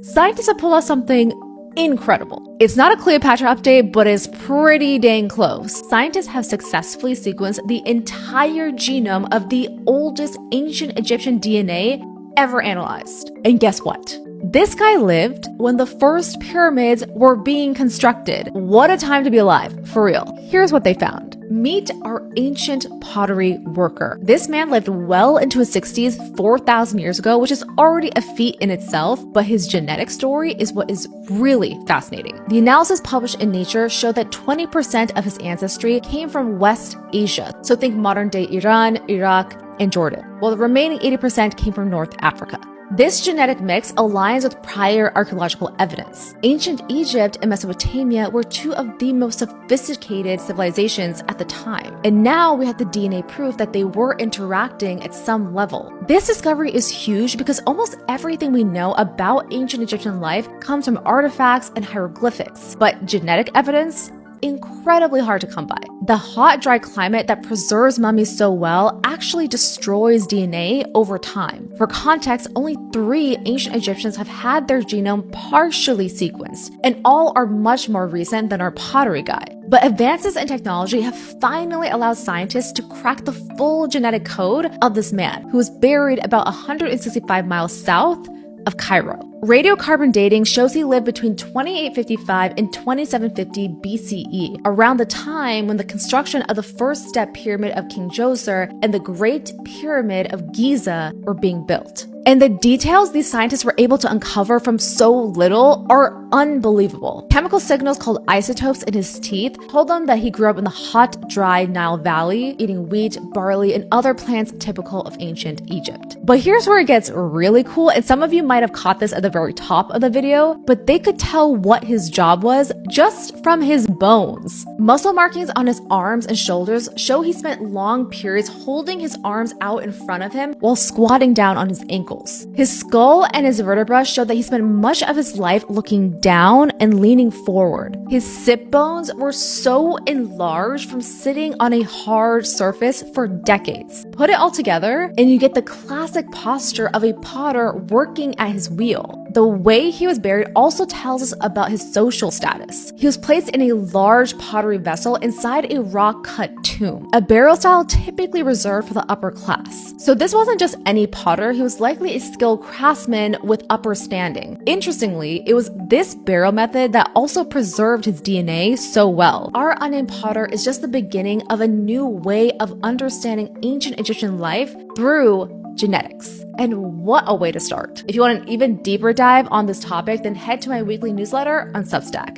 Scientists have pulled out something incredible. It's not a Cleopatra update, but it's pretty dang close. Scientists have successfully sequenced the entire genome of the oldest ancient Egyptian DNA ever analyzed. And guess what? This guy lived when the first pyramids were being constructed. What a time to be alive, for real. Here's what they found. Meet our ancient pottery worker. This man lived well into his 60s, 4,000 years ago, which is already a feat in itself, but his genetic story is what is really fascinating. The analysis published in Nature showed that 20% of his ancestry came from West Asia. So think modern-day Iran, Iraq, and Jordan, while the remaining 80% came from North Africa. This genetic mix aligns with prior archaeological evidence. Ancient Egypt and Mesopotamia were two of the most sophisticated civilizations at the time, and now we have the DNA proof that they were interacting at some level. This discovery is huge because almost everything we know about ancient Egyptian life comes from artifacts and hieroglyphics, but genetic evidence? Incredibly hard to come by. The hot, dry climate that preserves mummies so well actually destroys DNA over time. For context, only 3 ancient Egyptians have had their genome partially sequenced, and all are much more recent than our pottery guy. But advances in technology have finally allowed scientists to crack the full genetic code of this man, who was buried about 165 miles south of Cairo. Radiocarbon dating shows he lived between 2855 and 2750 BCE, around the time when the construction of the first step pyramid of King Djoser and the Great Pyramid of Giza were being built. And the details these scientists were able to uncover from so little are unbelievable. Chemical signals called isotopes in his teeth told them that he grew up in the hot, dry Nile Valley, eating wheat, barley, and other plants typical of ancient Egypt. But here's where it gets really cool, and some of you might have caught this at the very top of the video, but they could tell what his job was just from his bones. Muscle markings on his arms and shoulders show he spent long periods holding his arms out in front of him while squatting down on his ankles. His skull and his vertebrae show that he spent much of his life looking down and leaning forward. His sit bones were so enlarged from sitting on a hard surface for decades. Put it all together, and you get the classic posture of a potter working at his wheel. The way he was buried also tells us about his social status. He was placed in a large pottery vessel inside a rock-cut tomb, a burial style typically reserved for the upper class. So this wasn't just any potter, he was likely a skilled craftsman with upper standing. Interestingly, it was this burial method that also preserved his DNA so well. Our unnamed potter is just the beginning of a new way of understanding ancient Egyptian life through genetics. And what a way to start. If you want an even deeper dive on this topic, then head to my weekly newsletter on Substack.